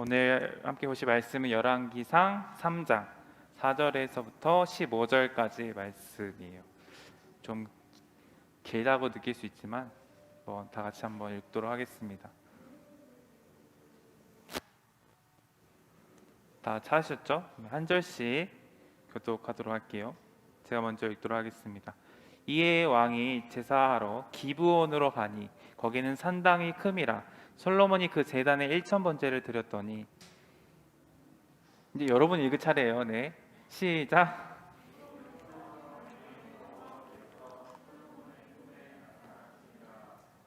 오늘 함께 보실 말씀은 열왕기상 3장 4절에서부터 15절까지 말씀이에요. 좀 길다고 느낄 수 있지만 다 같이 한번 읽도록 하겠습니다. 다 찾으셨죠? 한 절씩 교독하도록 할게요. 제가 먼저 읽도록 하겠습니다. 이에 왕이 제사하러 기브온으로 가니 거기는 산당이 큼이라. 솔로몬이 그 제단에 1,000번제를 드렸더니, 이제 여러분 읽을 차례예요. 네, 시작.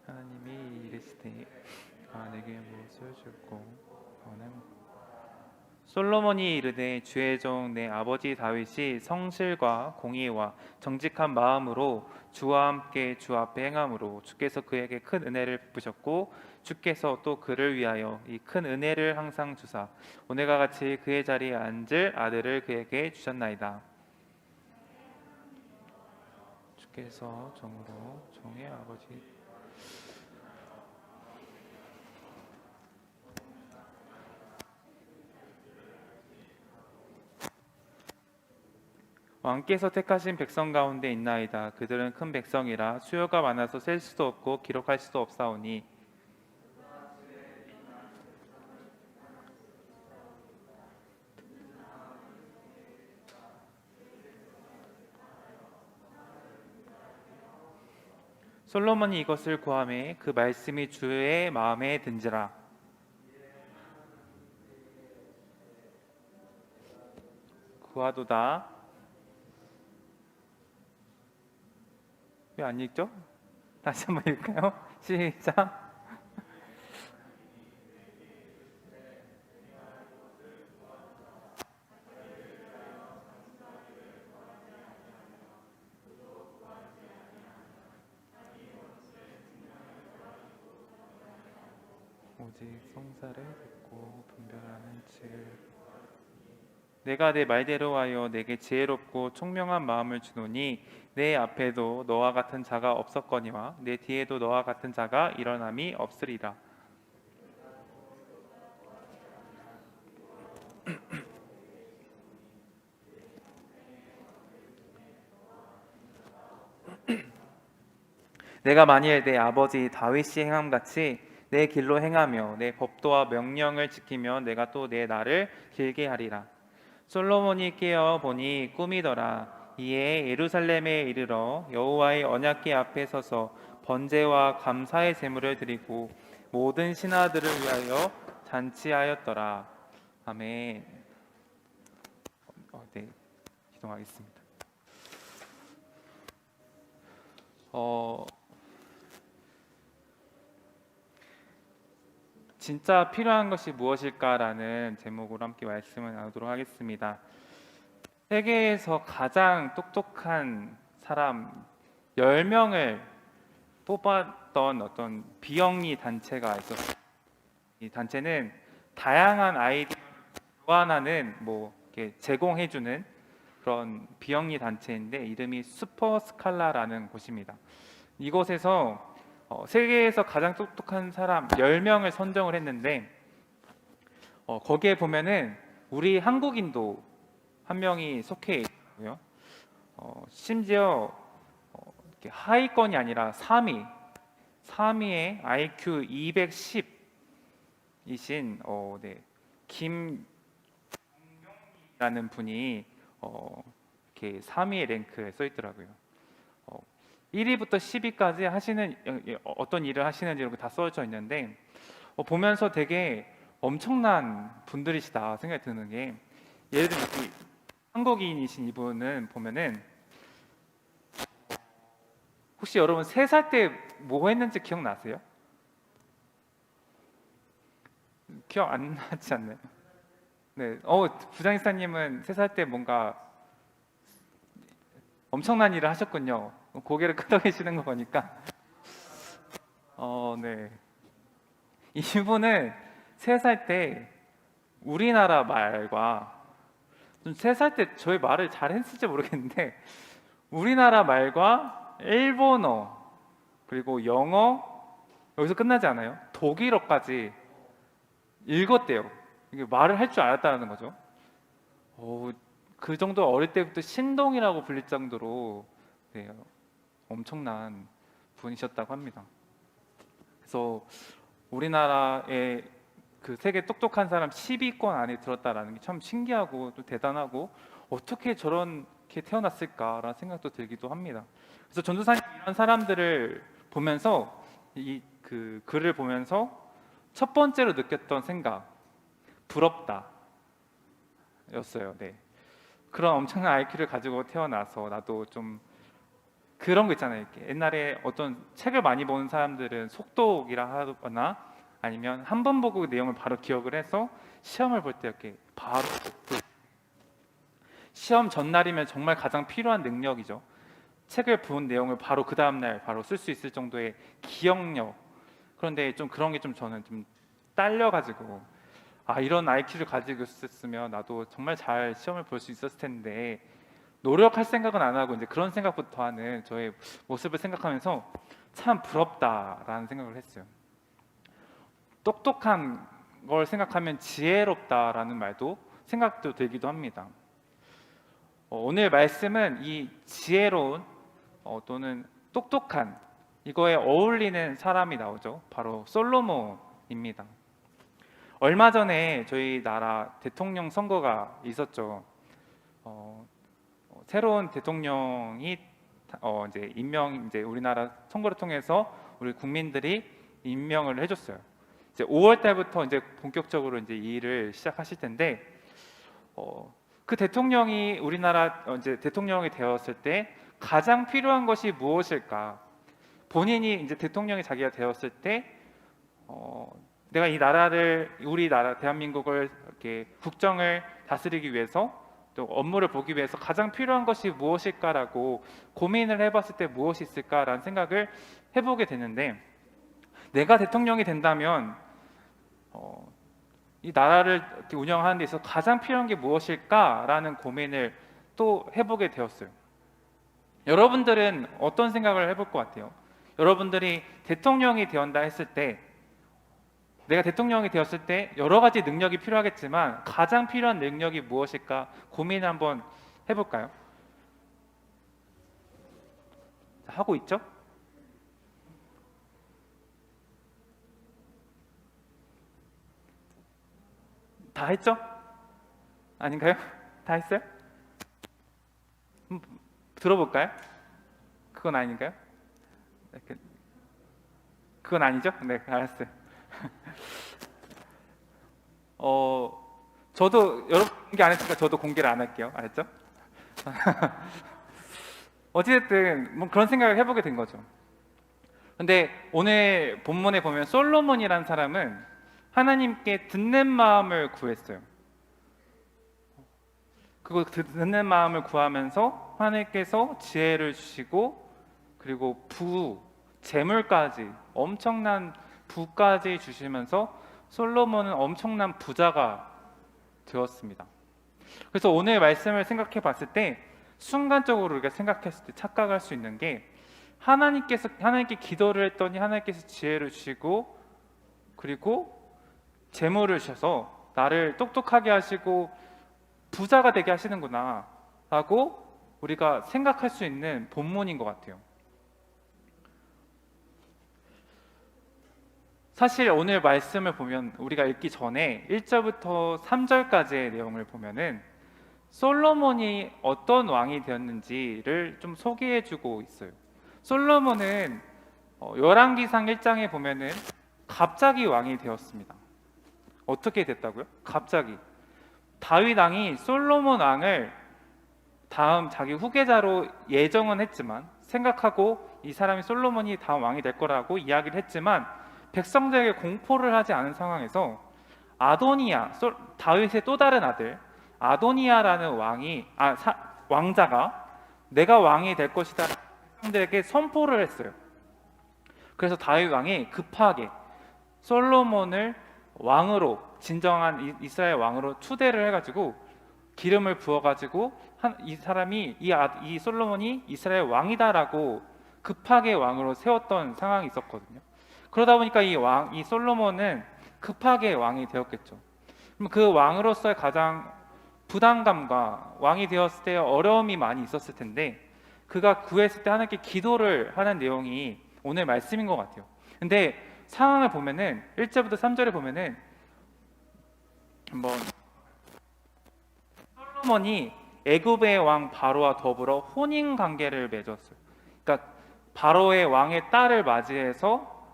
하나님이 이르시되 내게 무엇을 줄고 솔로몬이 이르되 주의 종 내 아버지 다윗이 성실과 공의와 정직한 마음으로 주와 함께 주 앞에 행함으로 주께서 그에게 큰 은혜를 베푸셨고 주께서 또 그를 위하여 이 큰 은혜를 항상 주사 오늘과 같이 그의 자리에 앉을 아들을 그에게 주셨나이다. 주께서 종으로 종의 아버지 왕께서 택하신 백성 가운데 있나이다. 그들은 큰 백성이라 수요가 많아서 셀 수도 없고 기록할 수도 없사오니 솔로몬이 이것을 구하매 그 말씀이 주의 마음에 든지라. 구하도다. 왜 안 읽죠? 다시 한번 읽을까요? 시작. 오직 송사를 듣고 분별하는 즉 내가 내 말대로 하여 내게 지혜롭고 총명한 마음을 주노니 내 앞에도 너와 같은 자가 없었거니와 내 뒤에도 너와 같은 자가 일어남이 없으리라. 내가 만일 내 아버지 다윗이 행함같이 내 길로 행하며 내 법도와 명령을 지키며 내가 또 내 날을 길게 하리라. 솔로몬이 깨어 보니 꿈이더라. 이에 예루살렘에 이르러 여호와의 언약궤 앞에 서서 번제와 감사의 제물을 드리고 모든 신하들을 위하여 잔치하였더라. 아멘. 네, 기도하겠습니다. 진짜 필요한 것이 무엇일까라는 제목으로 함께 말씀을 나누도록 하겠습니다. 세계에서 가장 똑똑한 사람 10명을 뽑았던 어떤 비영리 단체가 있었어요. 이 단체는 다양한 아이디어를 교환하는 이렇게 제공해주는 그런 비영리 단체인데 이름이 슈퍼스칼라라는 곳입니다. 이곳에서 세계에서 가장 똑똑한 사람 10명을 선정을 했는데 거기에 보면은 우리 한국인도 한 명이 속해 있고요. 심지어 하위권이 아니라 3위에 IQ 210이신 김라는 분이 이렇게 3위의 랭크에 써 있더라고요. 1위부터 10위까지 하시는 어떤 일을 하시는지 이렇게 다 써져 있는데 보면서 되게 엄청난 분들이시다 생각이 드는 게, 예를 들면 한국인이신 이분은 보면은 혹시 여러분 3살 때 뭐 했는지 기억나세요? 기억 안 나지 않나요? 네, 부장이사님은 3살 때 뭔가 엄청난 일을 하셨군요. 고개를 끄덕이시는 거 보니까 네. 이분은 3살 때 우리나라 말과 3살 때 저희 말을 잘했을지 모르겠는데 우리나라 말과 일본어 그리고 영어 여기서 끝나지 않아요. 독일어까지 읽었대요. 이게 말을 할 줄 알았다는 거죠. 그 정도 어릴 때부터 신동이라고 불릴 정도로 네, 엄청난 분이셨다고 합니다. 그래서 우리나라의 그 세계 똑똑한 사람 10위권 안에 들었다라는 게 참 신기하고 또 대단하고 어떻게 저렇게 태어났을까라는 생각도 들기도 합니다. 그래서 전도사님 이런 사람들을 보면서 이 그 글을 보면서 첫 번째로 느꼈던 생각, 부럽다 였어요. 네. 그런 엄청난 IQ를 가지고 태어나서 나도 좀 그런 거 있잖아요. 이렇게 옛날에 어떤 책을 많이 보는 사람들은 속독이라 하거나 아니면 한 번 보고 그 내용을 바로 기억을 해서 시험을 볼 때 이렇게 바로 시험 전날이면 정말 가장 필요한 능력이죠. 책을 본 내용을 바로 그 다음 날 바로 쓸 수 있을 정도의 기억력. 그런데 좀 그런 게 좀 저는 좀 딸려가지고 이런 IQ를 가지고 있었으면 나도 정말 잘 시험을 볼 수 있었을 텐데 노력할 생각은 안 하고 이제 그런 생각부터 하는 저의 모습을 생각하면서 참 부럽다라는 생각을 했어요. 똑똑한 걸 생각하면 지혜롭다라는 말도 생각도 들기도 합니다. 오늘 말씀은 이 지혜로운 또는 똑똑한 이거에 어울리는 사람이 나오죠. 바로 솔로몬입니다. 얼마 전에 저희 나라 대통령 선거가 있었죠. 새로운 대통령이 이제 이제 우리나라 선거를 통해서 우리 국민들이 임명을 해줬어요. 이제 5월 달부터 이제 본격적으로 이제 이 일을 시작하실 텐데 그 대통령이 우리나라 이제 대통령이 되었을 때 가장 필요한 것이 무엇일까? 본인이 이제 대통령이 자기가 되었을 때 내가 이 나라를 우리 나라 대한민국을 이렇게 국정을 다스리기 위해서 또 업무를 보기 위해서 가장 필요한 것이 무엇일까라고 고민을 해봤을 때 무엇이 있을까라는 생각을 해보게 되는데 내가 대통령이 된다면 이 나라를 이렇게 운영하는 데 있어서 가장 필요한 게 무엇일까라는 고민을 또 해보게 되었어요. 여러분들은 어떤 생각을 해볼 것 같아요? 여러분들이 대통령이 되었다 했을 때 내가 대통령이 되었을 때 여러 가지 능력이 필요하겠지만 가장 필요한 능력이 무엇일까 고민을 한번 해볼까요? 하고 있죠? 다 했죠? 아닌가요? 다 했어요? 들어볼까요? 그건 아닌가요? 그건 아니죠? 네, 알았어요. 저도 여러분 공개 안 했으니까 저도 공개를 안 할게요. 알았죠? 어찌됐든 뭐 그런 생각을 해보게 된 거죠. 근데 오늘 본문에 보면 솔로몬이라는 사람은 하나님께 듣는 마음을 구했어요. 그거 듣는 마음을 구하면서 하나님께서 지혜를 주시고 그리고 재물까지 엄청난 부까지 주시면서 솔로몬은 엄청난 부자가 되었습니다. 그래서 오늘 말씀을 생각해 봤을 때 순간적으로 우리가 생각했을 때 착각할 수 있는 게 하나님께 기도를 했더니 하나님께서 지혜를 주시고 그리고 재물을 주셔서 나를 똑똑하게 하시고 부자가 되게 하시는구나 라고 우리가 생각할 수 있는 본문인 것 같아요. 사실 오늘 말씀을 보면 우리가 읽기 전에 1절부터 3절까지의 내용을 보면은 솔로몬이 어떤 왕이 되었는지를 좀 소개해주고 있어요. 솔로몬은 열왕기상 1장에 보면은 갑자기 왕이 되었습니다. 어떻게 됐다고요? 갑자기 다윗 왕이 솔로몬 왕을 다음 자기 후계자로 예정은 했지만 생각하고 이 사람이 솔로몬이 다음 왕이 될 거라고 이야기를 했지만 백성들에게 공포를 하지 않은 상황에서 다윗의 또 다른 아들 아도니아라는 왕자가 내가 왕이 될 것이다 백성들에게 선포를 했어요. 그래서 다윗 왕이 급하게 솔로몬을 왕으로 진정한 이스라엘 왕으로 추대를 해가지고 기름을 부어가지고 이 솔로몬이 이스라엘 왕이다라고 급하게 왕으로 세웠던 상황이 있었거든요. 그러다 보니까 이 솔로몬은 급하게 왕이 되었겠죠. 그럼 그 왕으로서의 가장 부담감과 왕이 되었을 때 어려움이 많이 있었을 텐데 그가 구했을 때 하나님께 기도를 하는 내용이 오늘 말씀인 것 같아요. 근데 상황을 보면은 1절부터 3절에 보면은 한번 솔로몬이 애굽의 왕 바로와 더불어 혼인 관계를 맺었어요. 그러니까 바로의 왕의 딸을 맞이해서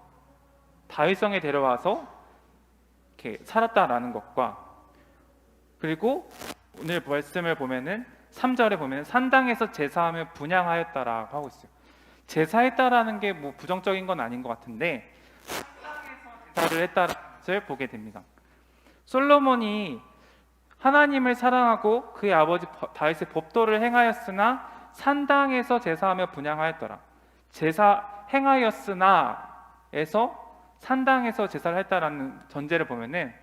다윗성에 데려와서 이렇게 살았다라는 것과, 그리고 오늘 말씀을 보면은 3절에 보면 산당에서 제사하며 분향하였다라고 하고 있어요. 제사했다라는 게 뭐 부정적인 건 아닌 것 같은데 제사를 했다는 것을 보게 됩니다. 솔로몬이 하나님을 사랑하고 그의 아버지 다윗의 법도를 행하였으나 산당에서 제사하며 분향하였더라. 제사 행하였으나에서 산당에서 제사를 했다라는 전제를 보면은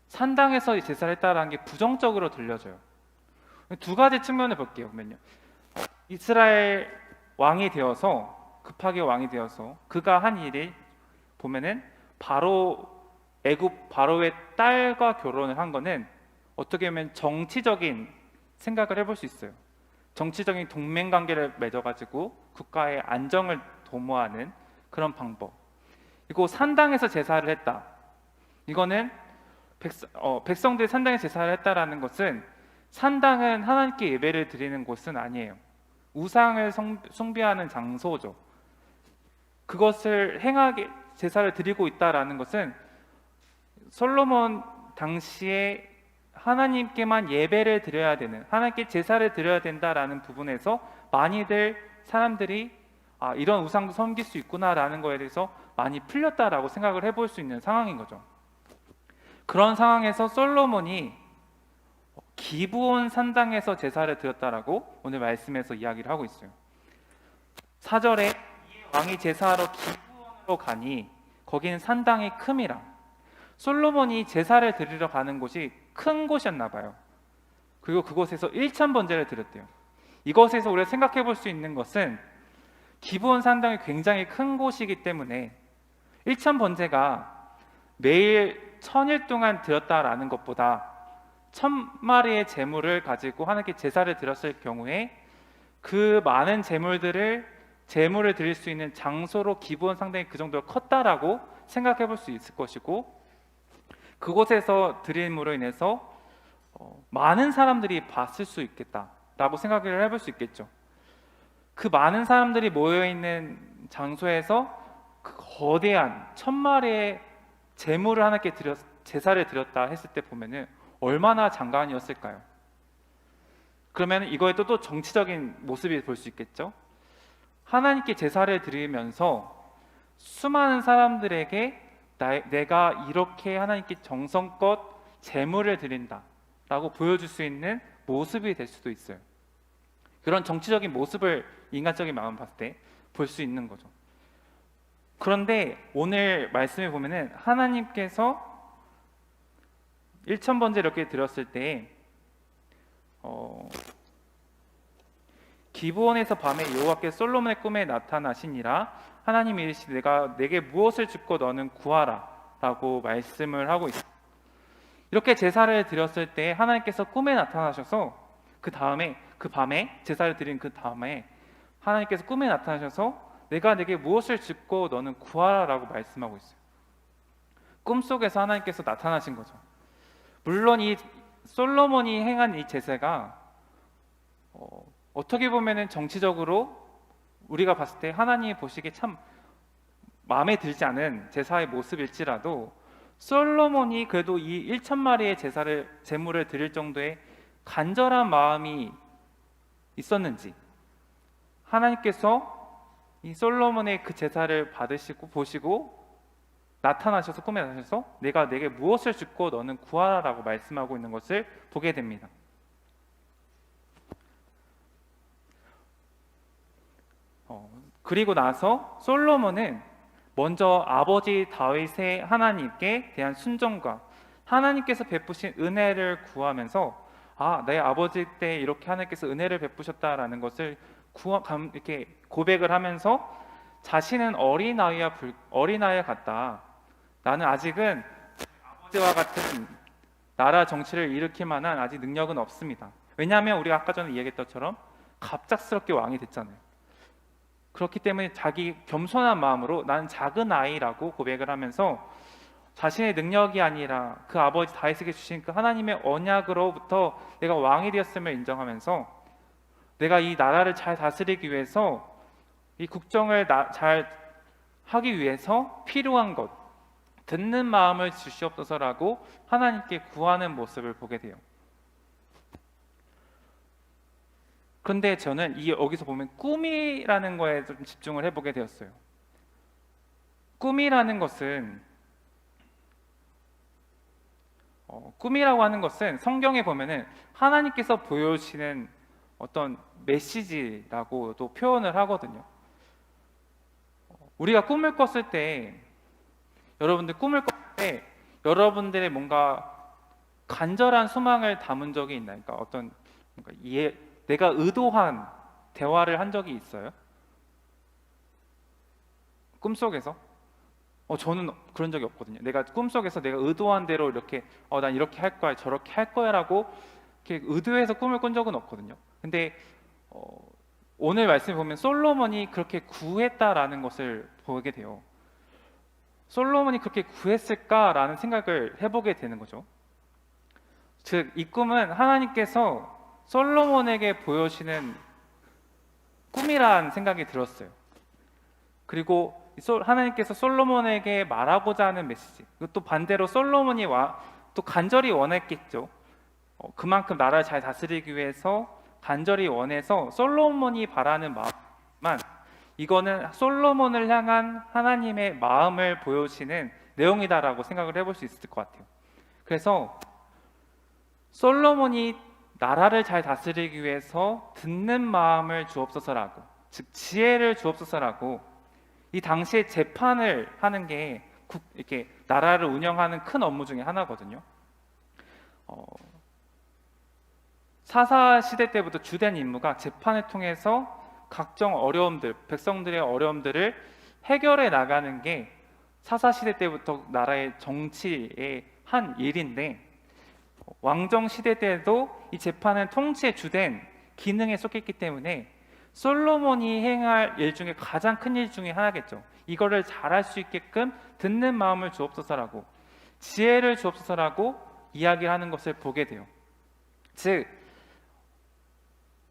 산당에서 제사를 했다라는 게 부정적으로 들려져요. 두 가지 측면을 볼게요. 보면요, 이스라엘 왕이 되어서 급하게 왕이 되어서 그가 한 일이 보면은 바로 애굽 바로의 딸과 결혼을 한 거는 어떻게 보면 정치적인 생각을 해볼 수 있어요. 정치적인 동맹 관계를 맺어가지고 국가의 안정을 도모하는 그런 방법. 그리고 산당에서 제사를 했다. 이거는 백성들이 산당에서 제사를 했다라는 것은, 산당은 하나님께 예배를 드리는 곳은 아니에요. 우상을 숭배하는 장소죠. 그것을 행하게 제사를 드리고 있다라는 것은 솔로몬 당시에 하나님께만 예배를 드려야 되는, 하나님께 제사를 드려야 된다라는 부분에서 많이들 사람들이 이런 우상도 섬길 수 있구나라는 거에 대해서 많이 풀렸다라고 생각을 해볼 수 있는 상황인 거죠. 그런 상황에서 솔로몬이 기브온 산당에서 제사를 드렸다라고 오늘 말씀에서 이야기를 하고 있어요. 4절에 왕이 제사하러 기브온으로 가니 거기는 산당이 큼이라. 솔로몬이 제사를 드리러 가는 곳이 큰 곳이었나 봐요. 그리고 그곳에서 1000번제를 드렸대요. 이것에서 우리가 생각해 볼 수 있는 것은 기브온 산당이 굉장히 큰 곳이기 때문에 1000번제가 매일 1000일 동안 드렸다라는 것보다 1000마리의 제물을 가지고 하나님께 제사를 드렸을 경우에 그 많은 제물을 드릴 수 있는 장소로 기브온 산당이 그 정도로 컸다라고 생각해 볼 수 있을 것이고, 그곳에서 드림으로 인해서 많은 사람들이 봤을 수 있겠다라고 생각을 해볼 수 있겠죠. 그 많은 사람들이 모여있는 장소에서 그 거대한 1000마리의 제물을 하나님께 제사를 드렸다 했을 때 보면은 얼마나 장관이었을까요? 그러면 이거에 또 정치적인 모습이 볼 수 있겠죠. 하나님께 제사를 드리면서 수많은 사람들에게 내가 이렇게 하나님께 정성껏 제물을 드린다라고 보여줄 수 있는 모습이 될 수도 있어요. 그런 정치적인 모습을 인간적인 마음 봤을 때 볼 수 있는 거죠. 그런데 오늘 말씀에 보면은 하나님께서 1000번째 이렇게 드렸을 때 기브온에서 밤에 여호와께 솔로몬의 꿈에 나타나시니라. 하나님이 이르시되 내가 내게 무엇을 줍고 너는 구하라 라고 말씀을 하고 있어요. 이렇게 제사를 드렸을 때 하나님께서 꿈에 나타나셔서 그 밤에 제사를 드린 그 다음에 하나님께서 꿈에 나타나셔서 내가 내게 무엇을 줍고 너는 구하라 라고 말씀하고 있어요. 꿈속에서 하나님께서 나타나신 거죠. 물론 이 솔로몬이 행한 이 제사가 어떻게 보면은 정치적으로 우리가 봤을 때 하나님이 보시기에 참 마음에 들지 않은 제사의 모습일지라도 솔로몬이 그래도 이 1000마리의 제물을 드릴 정도의 간절한 마음이 있었는지, 하나님께서 이 솔로몬의 그 제사를 받으시고 보시고 나타나셔서 꿈에 나타나셔서 내가 내게 무엇을 줍고 너는 구하라라고 말씀하고 있는 것을 보게 됩니다. 그리고 나서 솔로몬은 먼저 아버지 다윗의 하나님께 대한 순종과 하나님께서 베푸신 은혜를 구하면서 내 아버지 때 이렇게 하나님께서 은혜를 베푸셨다라는 것을 이렇게 고백을 하면서 자신은 어린아이와 같다. 나는 아직은 아버지와 같은 나라 정치를 일으킬 만한 아직 능력은 없습니다. 왜냐하면 우리가 아까 전에 이야기했던 것처럼 갑작스럽게 왕이 됐잖아요. 그렇기 때문에 자기 겸손한 마음으로 나는 작은 아이라고 고백을 하면서 자신의 능력이 아니라 그 아버지 다윗에게 주신 그 하나님의 언약으로부터 내가 왕이 되었음을 인정하면서 내가 이 나라를 잘 다스리기 위해서 이 국정을 잘 하기 위해서 필요한 것, 듣는 마음을 주시옵소서라고 하나님께 구하는 모습을 보게 돼요. 그런데 저는 여기서 보면 꿈이라는 거에 좀 집중을 해보게 되었어요. 꿈이라는 것은 꿈이라고 하는 것은 성경에 보면은 하나님께서 보여주시는 어떤 메시지라고도 표현을 하거든요. 우리가 꿈을 꿨을 때, 여러분들 꿈을 꿨을 때 여러분들의 뭔가 간절한 소망을 담은 적이 있나요? 그러니까 어떤 내가 의도한 대화를 한 적이 있어요? 꿈속에서? 저는 그런 적이 없거든요. 내가 꿈속에서 내가 의도한 대로 이렇게 난 이렇게 할 거야, 저렇게 할 거야라고 이렇게 의도해서 꿈을 꾼 적은 없거든요. 근데 오늘 말씀을 보면 솔로몬이 그렇게 구했다라는 것을 보게 돼요. 솔로몬이 그렇게 구했을까라는 생각을 해보게 되는 거죠. 즉, 이 꿈은 하나님께서 솔로몬에게 보여주시는 꿈이라는 생각이 들었어요. 그리고 하나님께서 솔로몬에게 말하고자 하는 메시지, 또 반대로 솔로몬이 또 간절히 원했겠죠. 그만큼 나라를 잘 다스리기 위해서 간절히 원해서 솔로몬이 바라는 마음만, 이거는 솔로몬을 향한 하나님의 마음을 보여주시는 내용이다라고 생각을 해볼 수 있을 것 같아요. 그래서 솔로몬이 나라를 잘 다스리기 위해서 듣는 마음을 주옵소서라고, 즉 지혜를 주옵소서라고, 이 당시에 재판을 하는 게 이렇게 나라를 운영하는 큰 업무 중에 하나거든요. 사사 시대 때부터 주된 임무가 재판을 통해서 각종 어려움들, 백성들의 어려움들을 해결해 나가는 게 사사 시대 때부터 나라의 정치의 한 일인데, 왕정 시대 때도 이 재판은 통치의 주된 기능에 속했기 때문에 솔로몬이 행할 일 중에 가장 큰 일 중에 하나겠죠. 이거를 잘할 수 있게끔 듣는 마음을 주옵소서라고, 지혜를 주옵소서라고 이야기를 하는 것을 보게 돼요. 즉,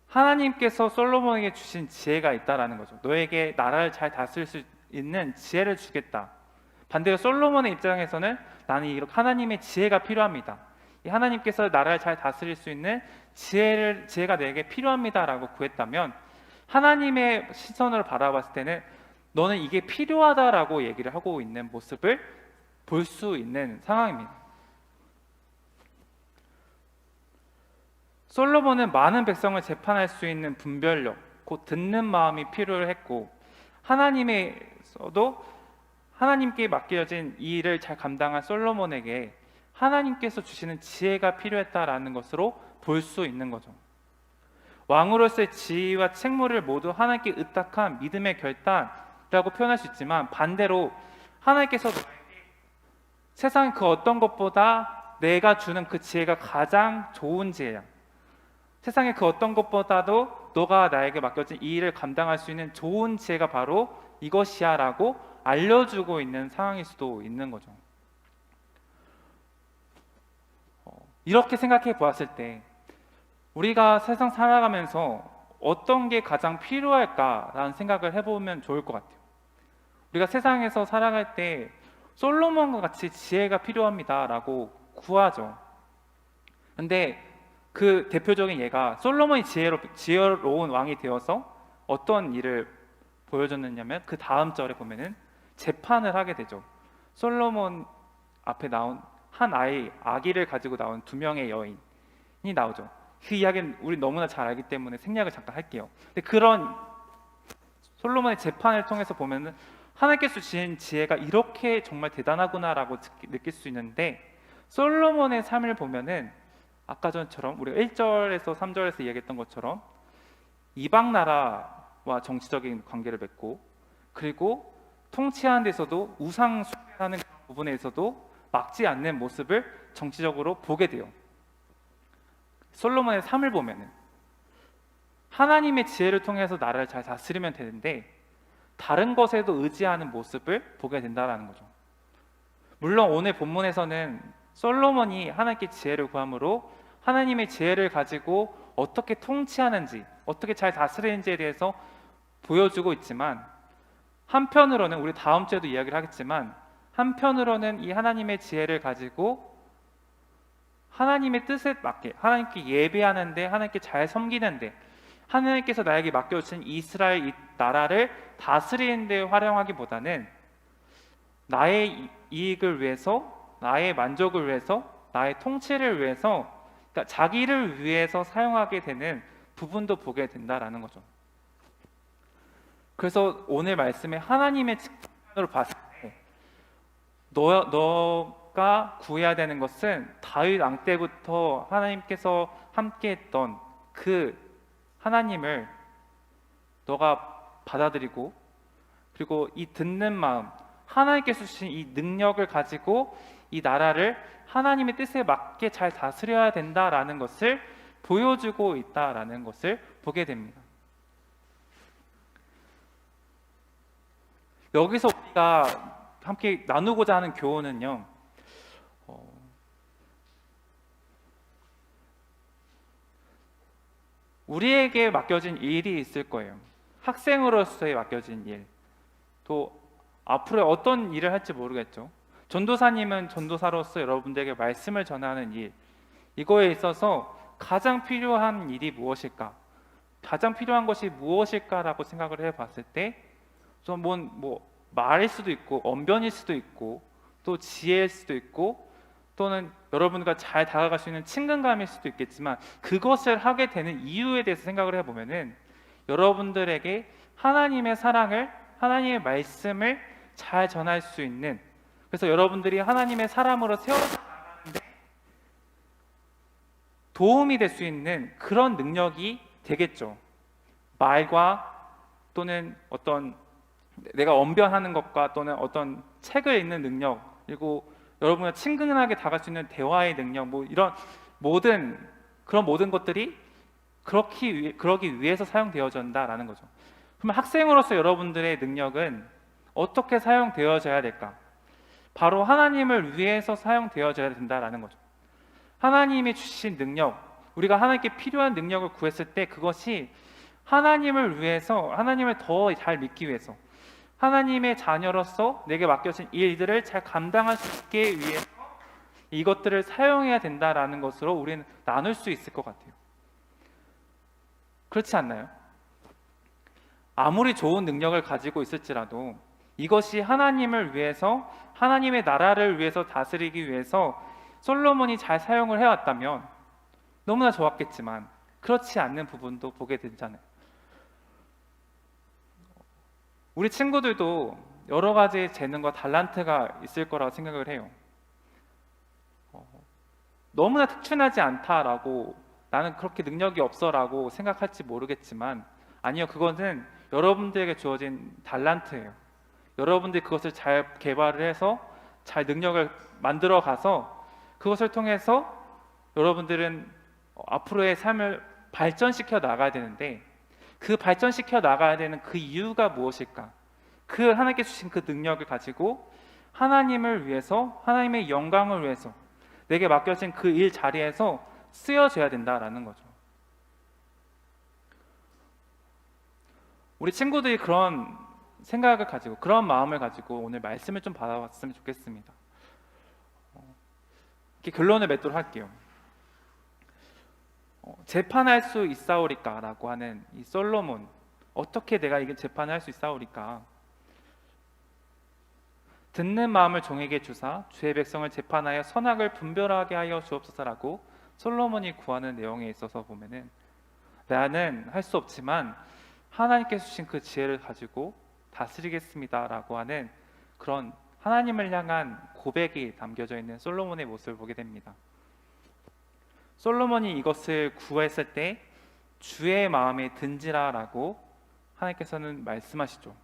하나님께서 솔로몬에게 주신 지혜가 있다라는 거죠. 너에게 나라를 잘 다스릴 수 있는 지혜를 주겠다. 반대로 솔로몬의 입장에서는 나는 이렇게 하나님의 지혜가 필요합니다. 이 하나님께서 나라를 잘 다스릴 수 있는 지혜가 내게 필요합니다라고 구했다면, 하나님의 시선으로 바라봤을 때는 너는 이게 필요하다라고 얘기를 하고 있는 모습을 볼 수 있는 상황입니다. 솔로몬은 많은 백성을 재판할 수 있는 분별력, 곧 듣는 마음이 필요했고, 하나님께 맡겨진 이 일을 잘 감당한 솔로몬에게 하나님께서 주시는 지혜가 필요했다라는 것으로 볼 수 있는 거죠. 왕으로서의 지위와 책무를 모두 하나님께 의탁한 믿음의 결단이라고 표현할 수 있지만, 반대로 하나님께서 세상 그 어떤 것보다 내가 주는 그 지혜가 가장 좋은 지혜야, 세상의 그 어떤 것보다도 너가 나에게 맡겨진 이 일을 감당할 수 있는 좋은 지혜가 바로 이것이야 라고 알려주고 있는 상황일 수도 있는 거죠. 이렇게 생각해 보았을 때 우리가 세상 살아가면서 어떤 게 가장 필요할까라는 생각을 해보면 좋을 것 같아요. 우리가 세상에서 살아갈 때 솔로몬과 같이 지혜가 필요합니다라고 구하죠. 근데 그 대표적인 예가 솔로몬이 지혜로운 왕이 되어서 어떤 일을 보여줬느냐면, 그 다음 절에 보면은 재판을 하게 되죠. 솔로몬 앞에 나온 한 아기를 가지고 나온 두 명의 여인이 나오죠. 그 이야기는 우리 너무나 잘 알기 때문에 생략을 잠깐 할게요. 근데 그런 솔로몬의 재판을 통해서 보면은 하나님께서 주신 지혜가 이렇게 정말 대단하구나라고 느낄 수 있는데, 솔로몬의 삶을 보면은 아까 전처럼 우리가 1절에서 3절에서 이야기했던 것처럼 이방 나라와 정치적인 관계를 맺고, 그리고 통치하는 데서도 우상 숭배하는 부분에서도 막지 않는 모습을 정치적으로 보게 돼요. 솔로몬의 삶을 보면은 하나님의 지혜를 통해서 나라를 잘 다스리면 되는데 다른 것에도 의지하는 모습을 보게 된다는 거죠. 물론 오늘 본문에서는 솔로몬이 하나님께 지혜를 구함으로 하나님의 지혜를 가지고 어떻게 통치하는지, 어떻게 잘 다스리는지에 대해서 보여주고 있지만, 한편으로는 우리 다음 주에도 이야기를 하겠지만, 한편으로는 이 하나님의 지혜를 가지고 하나님의 뜻에 맞게 하나님께 예배하는데, 하나님께 잘 섬기는데, 하나님께서 나에게 맡겨주신 이스라엘 이 나라를 다스리는 데 활용하기보다는 나의 이익을 위해서, 나의 만족을 위해서, 나의 통치를 위해서, 그러니까 자기를 위해서 사용하게 되는 부분도 보게 된다라는 거죠. 그래서 오늘 말씀에 하나님의 측면으로 봤을 때 너가 구해야 되는 것은 다윗 왕 때부터 하나님께서 함께했던 그 하나님을 너가 받아들이고, 그리고 이 듣는 마음, 하나님께서 주신 이 능력을 가지고 이 나라를 하나님의 뜻에 맞게 잘 다스려야 된다라는 것을 보여주고 있다라는 것을 보게 됩니다. 여기서 우리가 함께 나누고자 하는 교훈은요, 우리에게 맡겨진 일이 있을 거예요. 학생으로서의 맡겨진 일, 또 앞으로 어떤 일을 할지 모르겠죠. 전도사님은 전도사로서 여러분들에게 말씀을 전하는 일, 이거에 있어서 가장 필요한 일이 무엇일까? 가장 필요한 것이 무엇일까라고 생각을 해봤을 때, 좀 뭐 말일 수도 있고 언변일 수도 있고 또 지혜일 수도 있고 또는 여러분과 잘 다가갈 수 있는 친근감일 수도 있겠지만, 그것을 하게 되는 이유에 대해서 생각을 해보면은 여러분들에게 하나님의 사랑을, 하나님의 말씀을 잘 전할 수 있는, 그래서 여러분들이 하나님의 사람으로 세워져 나가는데 도움이 될 수 있는 그런 능력이 되겠죠. 말과 또는 어떤 내가 언변하는 것과 또는 어떤 책을 읽는 능력, 그리고 여러분과 친근하게 다가갈 수 있는 대화의 능력, 뭐 이런 그런 모든 것들이 그러기 위해서 사용되어진다라는 거죠. 그러면 학생으로서 여러분들의 능력은 어떻게 사용되어져야 될까? 바로 하나님을 위해서 사용되어져야 된다라는 거죠. 하나님이 주신 능력, 우리가 하나님께 필요한 능력을 구했을 때 그것이 하나님을 위해서, 하나님을 더 잘 믿기 위해서, 하나님의 자녀로서 내게 맡겨진 일들을 잘 감당할 수 있게 위해서 이것들을 사용해야 된다라는 것으로 우리는 나눌 수 있을 것 같아요. 그렇지 않나요? 아무리 좋은 능력을 가지고 있을지라도 이것이 하나님을 위해서, 하나님의 나라를 위해서 다스리기 위해서 솔로몬이 잘 사용을 해왔다면 너무나 좋았겠지만 그렇지 않는 부분도 보게 되잖아요. 우리 친구들도 여러 가지 재능과 달란트가 있을 거라고 생각을 해요. 너무나 특출나지 않다라고, 나는 그렇게 능력이 없어라고 생각할지 모르겠지만, 아니요, 그것은 여러분들에게 주어진 달란트예요. 여러분들이 그것을 잘 개발을 해서 잘 능력을 만들어 가서 그것을 통해서 여러분들은 앞으로의 삶을 발전시켜 나가야 되는데, 그 발전시켜 나가야 되는 그 이유가 무엇일까? 그 하나님께 주신 그 능력을 가지고 하나님을 위해서, 하나님의 영광을 위해서 내게 맡겨진 그 일 자리에서 쓰여져야 된다라는 거죠. 우리 친구들이 그런 생각을 가지고, 그런 마음을 가지고 오늘 말씀을 좀 받아봤으면 좋겠습니다. 이렇게 결론을 맺도록 할게요. 재판할 수 있사오리까 라고 하는 이 솔로몬, 어떻게 내가 이게 재판을 할 수 있사오리까? 듣는 마음을 종에게 주사 주의 백성을 재판하여 선악을 분별하게 하여 주옵소서라고 솔로몬이 구하는 내용에 있어서 보면은, 나는 할 수 없지만 하나님께서 주신 그 지혜를 가지고 다스리겠습니다 라고 하는 그런 하나님을 향한 고백이 담겨져 있는 솔로몬의 모습을 보게 됩니다. 솔로몬이 이것을 구했을 때 주의 마음에 든지라라고 하나님께서는 말씀하시죠.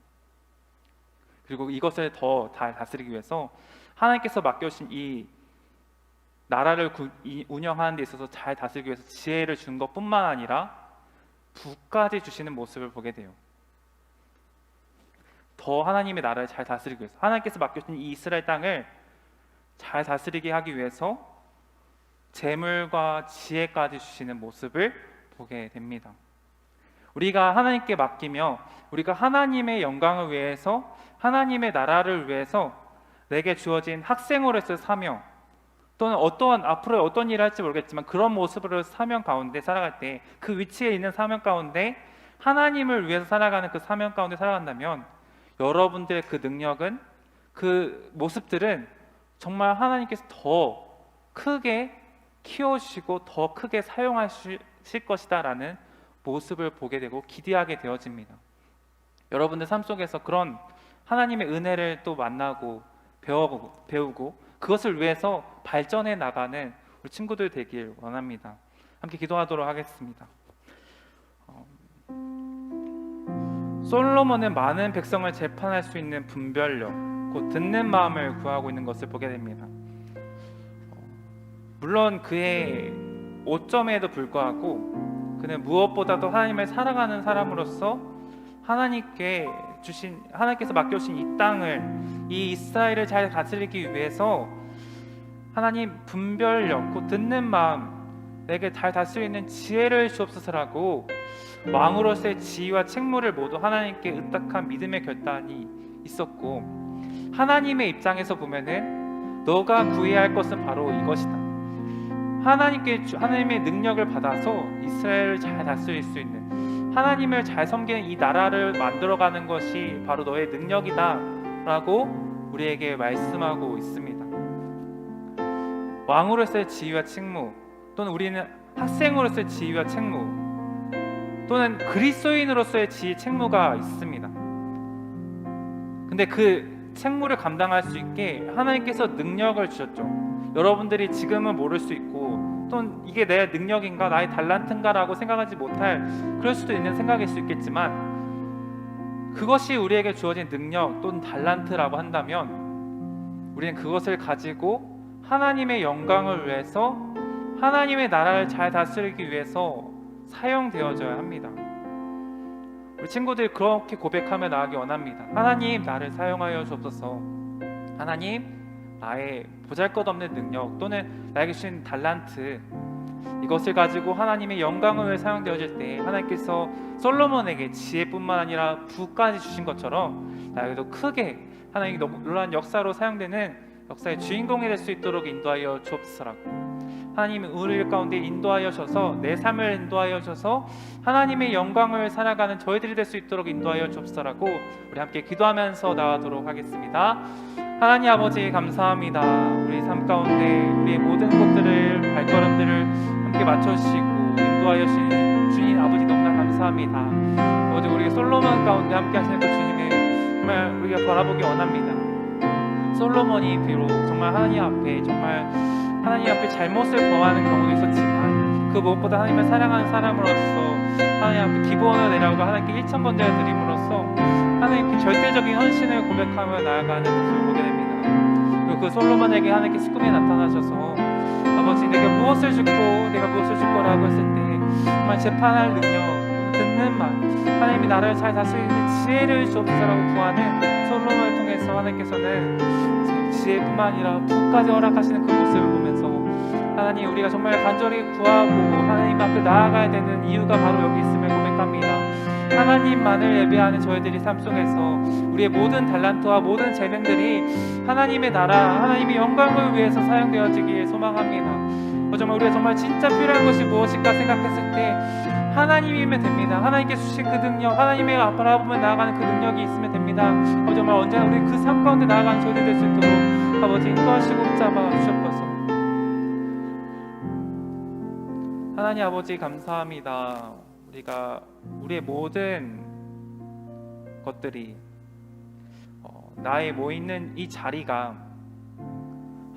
그리고 이것을 더 잘 다스리기 위해서 하나님께서 맡겨주신 이 나라를 운영하는 데 있어서 잘 다스리기 위해서 지혜를 준 것뿐만 아니라 부까지 주시는 모습을 보게 돼요. 더 하나님의 나라를 잘 다스리기 위해서, 하나님께서 맡겨주신 이 이스라엘 땅을 잘 다스리게 하기 위해서 재물과 지혜까지 주시는 모습을 보게 됩니다. 우리가 하나님께 맡기며 우리가 하나님의 영광을 위해서, 하나님의 나라를 위해서 내게 주어진 학생으로서의 사명, 또는 앞으로 어떤 일을 할지 모르겠지만 그런 모습으로 사명 가운데 살아갈 때, 그 위치에 있는 사명 가운데 하나님을 위해서 살아가는 그 사명 가운데 살아간다면 여러분들의 그 능력은, 그 모습들은 정말 하나님께서 더 크게 키워주시고 더 크게 사용하실 것이다 라는 모습을 보게 되고 기대하게 되어집니다. 여러분들 삶 속에서 그런 하나님의 은혜를 또 만나고 배우고 그것을 위해서 발전해 나가는 우리 친구들 되길 원합니다. 함께 기도하도록 하겠습니다. 솔로몬은 많은 백성을 재판할 수 있는 분별력, 곧 듣는 마음을 구하고 있는 것을 보게 됩니다. 물론 그의 오점에도 불구하고 그는 무엇보다도 하나님을 사랑하는 사람으로서 하나님께서 맡겨주신 이 땅을, 이 이스라엘을 잘 다스리기 위해서 하나님 분별력, 곧 듣는 마음, 내게 잘 다스릴 수 있는 지혜를 주옵소서라고 왕으로서의 지위와 책무를 모두 하나님께 의탁한 믿음의 결단이 있었고, 하나님의 입장에서 보면은 너가 구해야 할 것은 바로 이것이다. 하나님의 능력을 받아서 이스라엘을 잘 다스릴 수 있는, 하나님을 잘 섬기는 이 나라를 만들어가는 것이 바로 너의 능력이다 라고 우리에게 말씀하고 있습니다. 왕으로서의 지위와 책무, 또는 우리는 학생으로서의 지위와 책무, 또는 그리스도인으로서의 지위, 책무가 있습니다. 근데 그 책무를 감당할 수 있게 하나님께서 능력을 주셨죠. 여러분들이 지금은 모를 수 있고, 또는 이게 내 능력인가, 나의 달란트인가 라고 생각하지 못할, 그럴 수도 있는 생각일 수 있겠지만, 그것이 우리에게 주어진 능력 또는 달란트라고 한다면 우리는 그것을 가지고 하나님의 영광을 위해서, 하나님의 나라를 잘 다스리기 위해서 사용되어져야 합니다. 우리 친구들이 그렇게 고백하며 나아가기 원합니다. 하나님, 나를 사용하여 주옵소서. 하나님, 나의 보잘것없는 능력 또는 나에게 주신 달란트, 이것을 가지고 하나님의 영광을 위해 사용되어질 때 하나님께서 솔로몬에게 지혜뿐만 아니라 부까지 주신 것처럼 나에게도 크게 하나님의 놀라운 역사로 사용되는 역사의 주인공이 될 수 있도록 인도하여 주옵소서라고, 하나님이 우리 가운데 인도하여 주셔서, 내 삶을 인도하여 주셔서 하나님의 영광을 살아가는 저희들이 될 수 있도록 인도하여 주옵소서라고 우리 함께 기도하면서 나가도록 하겠습니다. 하나님 아버지, 감사합니다. 우리 삶 가운데 우리의 모든 것들을, 발걸음들을 함께 맞춰주시고 인도하여 주신 주님 아버지, 너무나 감사합니다. 아버지, 우리 솔로몬 가운데 함께 하시는 그 주님의 정말 우리가 바라보기 원합니다. 솔로몬이 비록 정말 하나님 앞에 잘못을 범하는 경우도 있었지만, 그 무엇보다 하나님을 사랑하는 사람으로서 하나님 앞에 기부원을 내라고 하나님께 1,000번대를 드림으로써 하나님께 절대적인 헌신을 고백하며 나아가는 모습을 보게 됩니다. 그리고 그 솔로몬에게 하나님께 수금이 나타나셔서 아버지, 내가 무엇을 줄 거라고 했을 때 정말 재판할 능력, 듣는 말, 하나님이 나를 잘 다스리는 지혜를 주옵소서라고 구하는 솔로몬을 통해서 하나님께서는 지혜뿐만 아니라 부까지 허락하시는 그 모습을 보면서, 하나님, 우리가 정말 간절히 구하고 하나님 앞에 나아가야 되는 이유가 바로 여기 있음을 고백합니다. 하나님만을 예배하는 저희들이 삶 속에서 우리의 모든 달란트와 모든 재능들이 하나님의 나라, 하나님의 영광을 위해서 사용되어지길 소망합니다. 정말 우리가 정말 진짜 필요한 것이 무엇일까 생각했을 때 하나님이면 됩니다. 하나님께 주신 그 능력, 하나님의 바라보며 나아가는 그 능력이 있으면 됩니다. 정말 언제나 우리 그 삶 가운데 나아가는 저희들 될 수 있도록 아버지 인도하시고 붙잡아 주셨소서. 하나님 아버지, 감사합니다. 우리가 우리의 모든 것들이 나의 모이는 이 자리가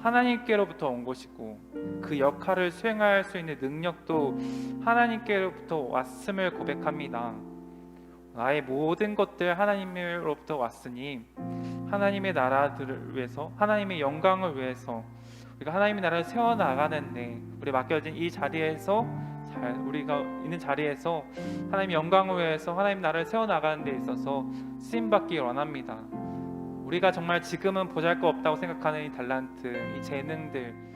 하나님께로부터 온 것이고, 그 역할을 수행할 수 있는 능력도 하나님께로부터 왔음을 고백합니다. 나의 모든 것들 하나님으로부터 왔으니 하나님의 나라들을 위해서, 하나님의 영광을 위해서 우리가 하나님의 나라를 세워나가는데, 우리 맡겨진 이 자리에서 우리가 있는 자리에서 하나님의 영광을 위해서 하나님 나라를 세워나가는 데 있어서 쓰임받기 원합니다. 우리가 정말 지금은 보잘것없다고 생각하는 이 달란트, 이 재능들,